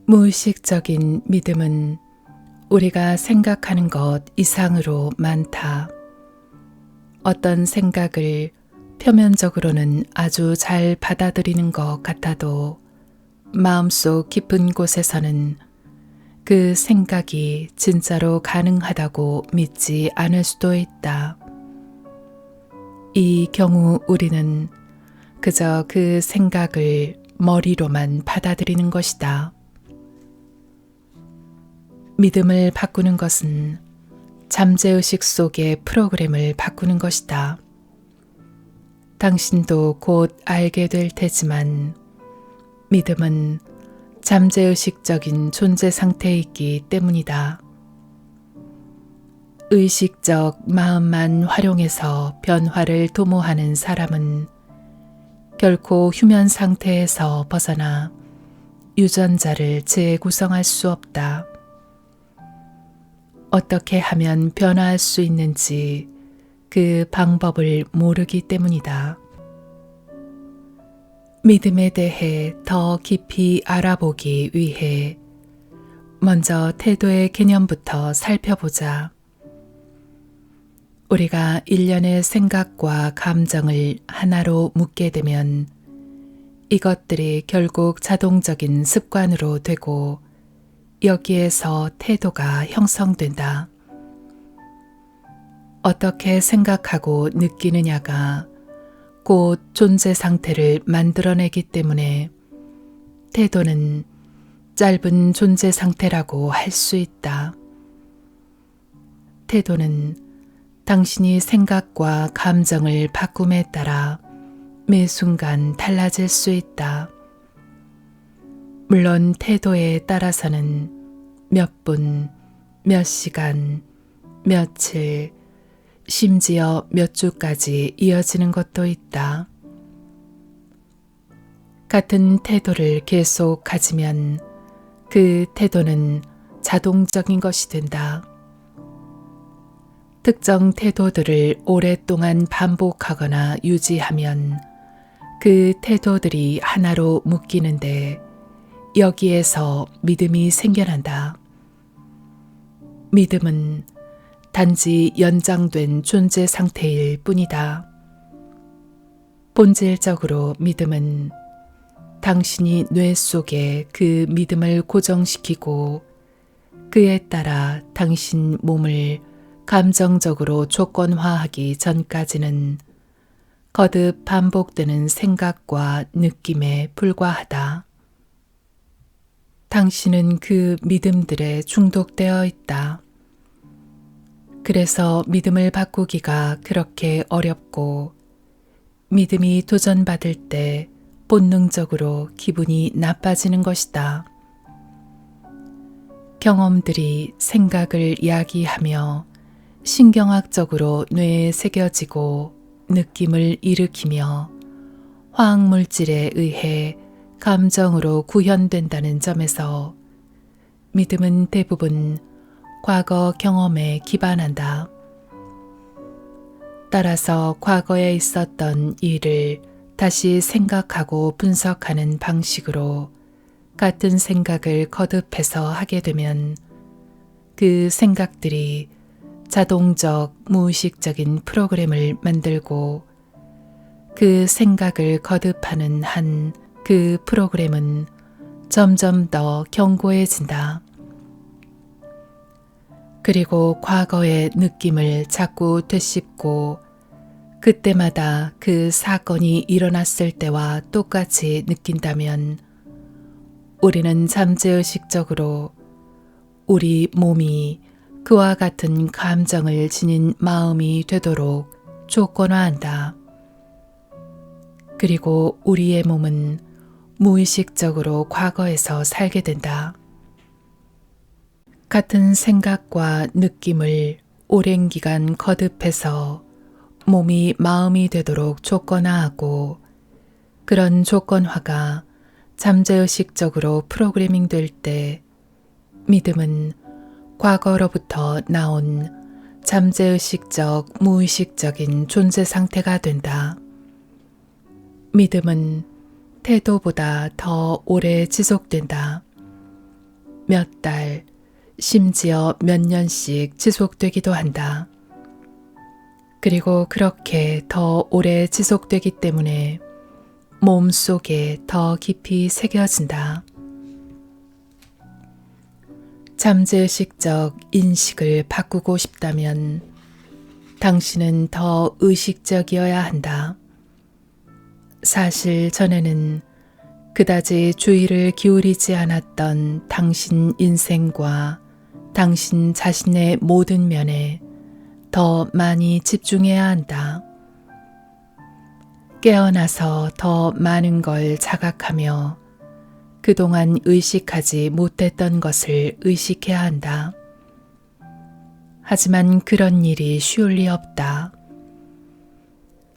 무의식적인 믿음은 우리가 생각하는 것 이상으로 많다. 어떤 생각을 표면적으로는 아주 잘 받아들이는 것 같아도 마음속 깊은 곳에서는 그 생각이 진짜로 가능하다고 믿지 않을 수도 있다. 이 경우 우리는 그저 그 생각을 머리로만 받아들이는 것이다. 믿음을 바꾸는 것은 잠재의식 속의 프로그램을 바꾸는 것이다. 당신도 곧 알게 될 테지만 믿음은 잠재의식적인 존재 상태에 있기 때문이다. 의식적 마음만 활용해서 변화를 도모하는 사람은 결코 휴면 상태에서 벗어나 유전자를 재구성할 수 없다. 어떻게 하면 변화할 수 있는지 그 방법을 모르기 때문이다. 믿음에 대해 더 깊이 알아보기 위해 먼저 태도의 개념부터 살펴보자. 우리가 일련의 생각과 감정을 하나로 묶게 되면 이것들이 결국 자동적인 습관으로 되고 여기에서 태도가 형성된다. 어떻게 생각하고 느끼느냐가 곧 존재 상태를 만들어내기 때문에 태도는 짧은 존재 상태라고 할 수 있다. 태도는 당신이 생각과 감정을 바꿈에 따라 매 순간 달라질 수 있다. 물론 태도에 따라서는 몇 분, 몇 시간, 며칠, 심지어 몇 주까지 이어지는 것도 있다. 같은 태도를 계속 가지면 그 태도는 자동적인 것이 된다. 특정 태도들을 오랫동안 반복하거나 유지하면 그 태도들이 하나로 묶이는데 여기에서 믿음이 생겨난다. 믿음은 단지 연장된 존재 상태일 뿐이다. 본질적으로 믿음은 당신이 뇌 속에 그 믿음을 고정시키고 그에 따라 당신 몸을 감정적으로 조건화하기 전까지는 거듭 반복되는 생각과 느낌에 불과하다. 당신은 그 믿음들에 중독되어 있다. 그래서 믿음을 바꾸기가 그렇게 어렵고 믿음이 도전받을 때 본능적으로 기분이 나빠지는 것이다. 경험들이 생각을 야기하며 신경학적으로 뇌에 새겨지고 느낌을 일으키며 화학물질에 의해 감정으로 구현된다는 점에서 믿음은 대부분 과거 경험에 기반한다. 따라서 과거에 있었던 일을 다시 생각하고 분석하는 방식으로 같은 생각을 거듭해서 하게 되면 그 생각들이 자동적 무의식적인 프로그램을 만들고 그 생각을 거듭하는 한 그 프로그램은 점점 더 견고해진다. 그리고 과거의 느낌을 자꾸 되씹고 그때마다 그 사건이 일어났을 때와 똑같이 느낀다면 우리는 잠재의식적으로 우리 몸이 그와 같은 감정을 지닌 마음이 되도록 조건화한다. 그리고 우리의 몸은 무의식적으로 과거에서 살게 된다. 같은 생각과 느낌을 오랜 기간 거듭해서 몸이 마음이 되도록 조건화하고 그런 조건화가 잠재의식적으로 프로그래밍 될 때 믿음은 과거로부터 나온 잠재의식적 무의식적인 존재 상태가 된다. 믿음은 태도보다 더 오래 지속된다. 몇 달, 심지어 몇 년씩 지속되기도 한다. 그리고 그렇게 더 오래 지속되기 때문에 몸 속에 더 깊이 새겨진다. 잠재의식적 인식을 바꾸고 싶다면 당신은 더 의식적이어야 한다. 사실 전에는 그다지 주의를 기울이지 않았던 당신 인생과 당신 자신의 모든 면에 더 많이 집중해야 한다. 깨어나서 더 많은 걸 자각하며 그동안 의식하지 못했던 것을 의식해야 한다. 하지만 그런 일이 쉬울 리 없다.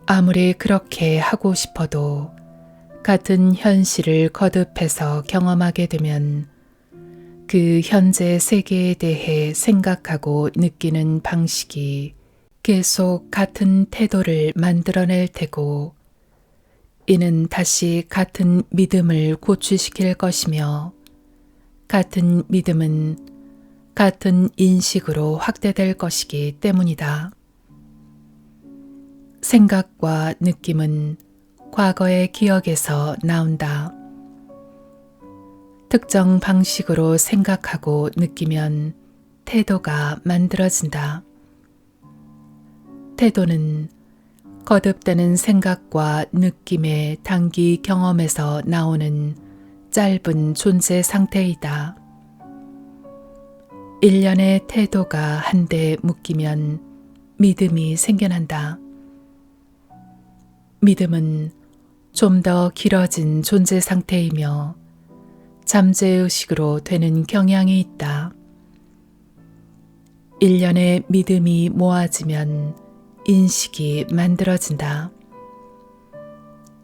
아무리 그렇게 하고 싶어도 같은 현실을 거듭해서 경험하게 되면 그 현재 세계에 대해 생각하고 느끼는 방식이 계속 같은 태도를 만들어낼 테고 이는 다시 같은 믿음을 고취시킬 것이며 같은 믿음은 같은 인식으로 확대될 것이기 때문이다. 생각과 느낌은 과거의 기억에서 나온다. 특정 방식으로 생각하고 느끼면 태도가 만들어진다. 태도는 거듭되는 생각과 느낌의 단기 경험에서 나오는 짧은 존재 상태이다. 일련의 태도가 한데 묶이면 믿음이 생겨난다. 믿음은 좀 더 길어진 존재 상태이며 잠재의식으로 되는 경향이 있다. 일련의 믿음이 모아지면 인식이 만들어진다.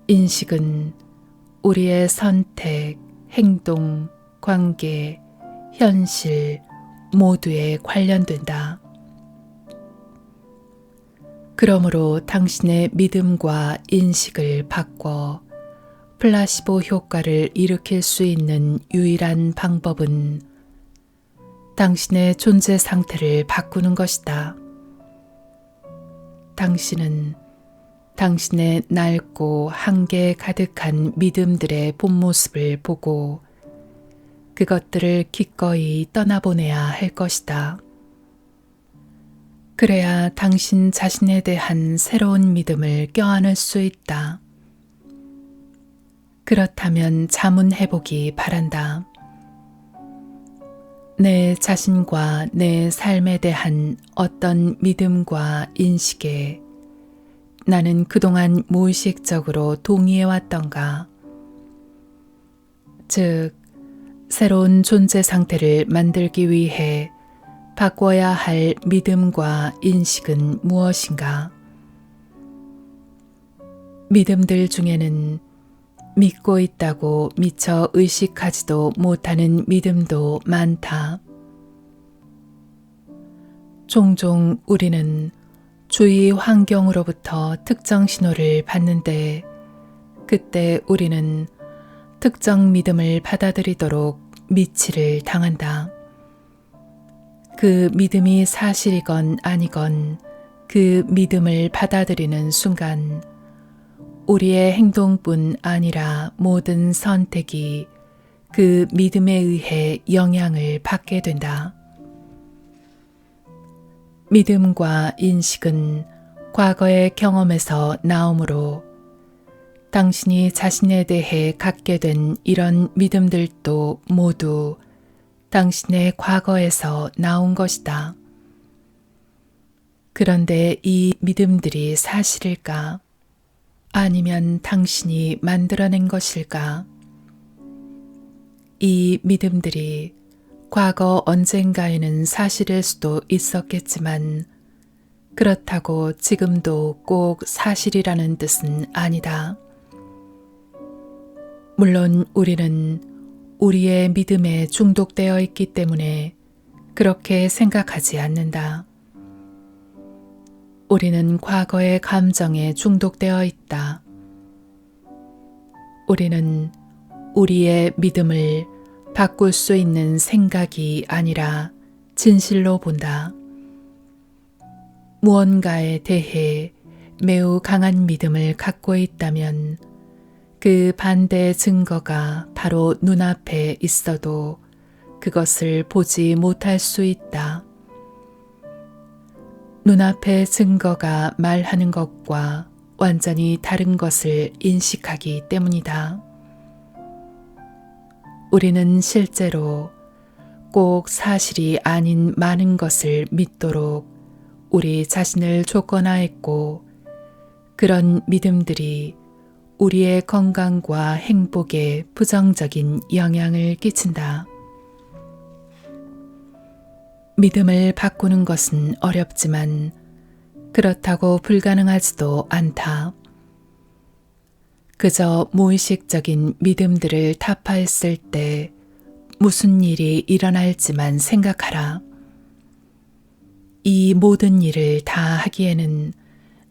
인식은 우리의 선택, 행동, 관계, 현실 모두에 관련된다. 그러므로 당신의 믿음과 인식을 바꿔 플라시보 효과를 일으킬 수 있는 유일한 방법은 당신의 존재 상태를 바꾸는 것이다. 당신은 당신의 낡고 한계 가득한 믿음들의 본 모습을 보고 그것들을 기꺼이 떠나보내야 할 것이다. 그래야 당신 자신에 대한 새로운 믿음을 껴안을 수 있다. 그렇다면 자문해보기 바란다. 내 자신과 내 삶에 대한 어떤 믿음과 인식에 나는 그동안 무의식적으로 동의해왔던가? 즉, 새로운 존재 상태를 만들기 위해 바꿔야 할 믿음과 인식은 무엇인가? 믿음들 중에는 믿고 있다고 미처 의식하지도 못하는 믿음도 많다. 종종 우리는 주위 환경으로부터 특정 신호를 받는데 그때 우리는 특정 믿음을 받아들이도록 미치를 당한다. 그 믿음이 사실이건 아니건 그 믿음을 받아들이는 순간 우리의 행동뿐 아니라 모든 선택이 그 믿음에 의해 영향을 받게 된다. 믿음과 인식은 과거의 경험에서 나오므로 당신이 자신에 대해 갖게 된 이런 믿음들도 모두 당신의 과거에서 나온 것이다. 그런데 이 믿음들이 사실일까? 아니면 당신이 만들어낸 것일까? 이 믿음들이 과거 언젠가에는 사실일 수도 있었겠지만 그렇다고 지금도 꼭 사실이라는 뜻은 아니다. 물론 우리는 우리의 믿음에 중독되어 있기 때문에 그렇게 생각하지 않는다. 우리는 과거의 감정에 중독되어 있다. 우리는 우리의 믿음을 바꿀 수 있는 생각이 아니라 진실로 본다. 무언가에 대해 매우 강한 믿음을 갖고 있다면 그 반대의 증거가 바로 눈앞에 있어도 그것을 보지 못할 수 있다. 눈앞의 증거가 말하는 것과 완전히 다른 것을 인식하기 때문이다. 우리는 실제로 꼭 사실이 아닌 많은 것을 믿도록 우리 자신을 조건화했고, 그런 믿음들이 우리의 건강과 행복에 부정적인 영향을 끼친다. 믿음을 바꾸는 것은 어렵지만 그렇다고 불가능하지도 않다. 그저 무의식적인 믿음들을 타파했을 때 무슨 일이 일어날지만 생각하라. 이 모든 일을 다 하기에는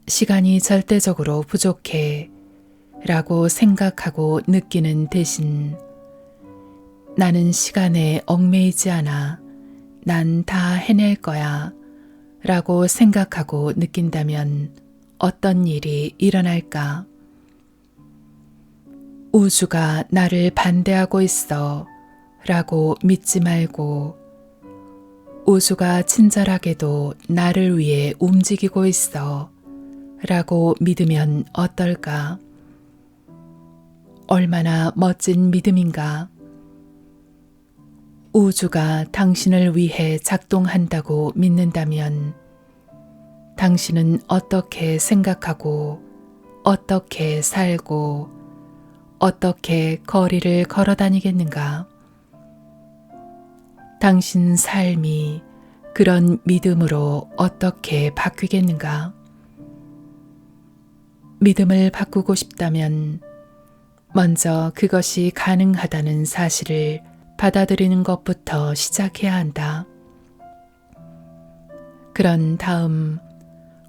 시간이 절대적으로 부족해 라고 생각하고 느끼는 대신 나는 시간에 얽매이지 않아. 난 다 해낼 거야 라고 생각하고 느낀다면 어떤 일이 일어날까? 우주가 나를 반대하고 있어 라고 믿지 말고 우주가 친절하게도 나를 위해 움직이고 있어 라고 믿으면 어떨까? 얼마나 멋진 믿음인가? 우주가 당신을 위해 작동한다고 믿는다면 당신은 어떻게 생각하고 어떻게 살고 어떻게 거리를 걸어 다니겠는가? 당신 삶이 그런 믿음으로 어떻게 바뀌겠는가? 믿음을 바꾸고 싶다면 먼저 그것이 가능하다는 사실을 받아들이는 것부터 시작해야 한다. 그런 다음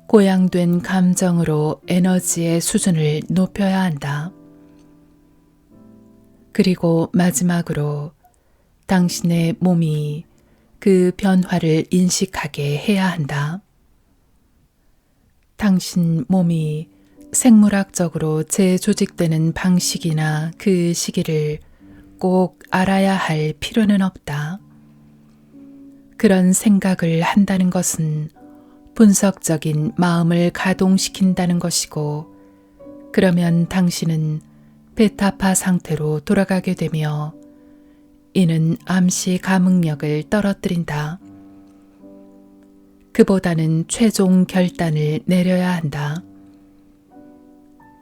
고양된 감정으로 에너지의 수준을 높여야 한다. 그리고 마지막으로 당신의 몸이 그 변화를 인식하게 해야 한다. 당신 몸이 생물학적으로 재조직되는 방식이나 그 시기를 꼭 알아야 할 필요는 없다. 그런 생각을 한다는 것은 분석적인 마음을 가동시킨다는 것이고, 그러면 당신은 베타파 상태로 돌아가게 되며 이는 암시 감응력을 떨어뜨린다. 그보다는 최종 결단을 내려야 한다.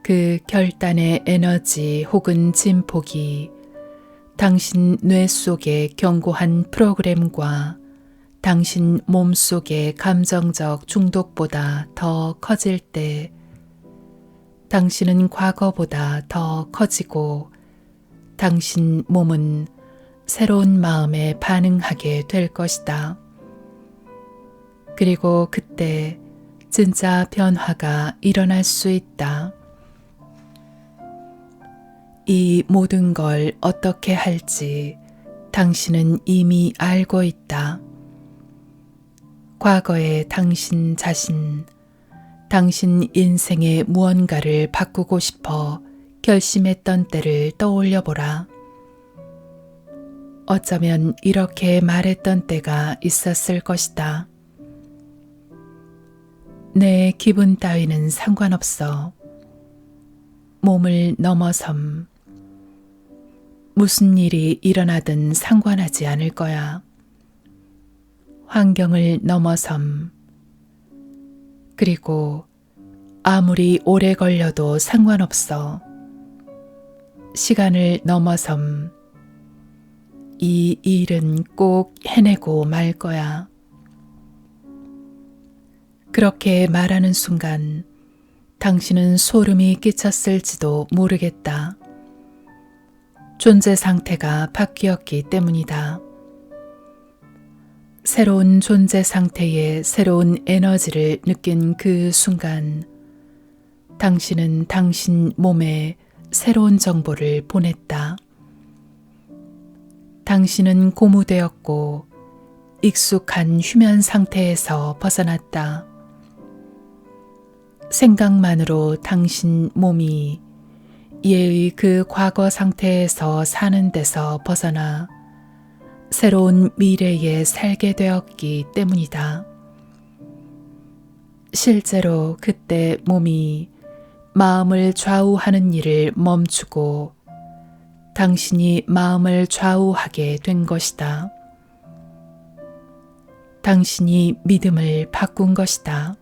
그 결단의 에너지 혹은 진폭이 당신 뇌 속의 견고한 프로그램과 당신 몸 속의 감정적 중독보다 더 커질 때 당신은 과거보다 더 커지고 당신 몸은 새로운 마음에 반응하게 될 것이다. 그리고 그때 진짜 변화가 일어날 수 있다. 이 모든 걸 어떻게 할지 당신은 이미 알고 있다. 과거의 당신 자신, 당신 인생의 무언가를 바꾸고 싶어 결심했던 때를 떠올려 보라. 어쩌면 이렇게 말했던 때가 있었을 것이다. 내 기분 따위는 상관없어. 몸을 넘어섬. 무슨 일이 일어나든 상관하지 않을 거야. 환경을 넘어섬. 그리고 아무리 오래 걸려도 상관없어. 시간을 넘어섬. 이 일은 꼭 해내고 말 거야. 그렇게 말하는 순간 당신은 소름이 끼쳤을지도 모르겠다. 존재 상태가 바뀌었기 때문이다. 새로운 존재 상태의 새로운 에너지를 느낀 그 순간 당신은 당신 몸에 새로운 정보를 보냈다. 당신은 고무되었고 익숙한 휴면 상태에서 벗어났다. 생각만으로 당신 몸이 예의 그 과거 상태에서 사는 데서 벗어나 새로운 미래에 살게 되었기 때문이다. 실제로 그때 몸이 마음을 좌우하는 일을 멈추고 당신이 마음을 좌우하게 된 것이다. 당신이 믿음을 바꾼 것이다.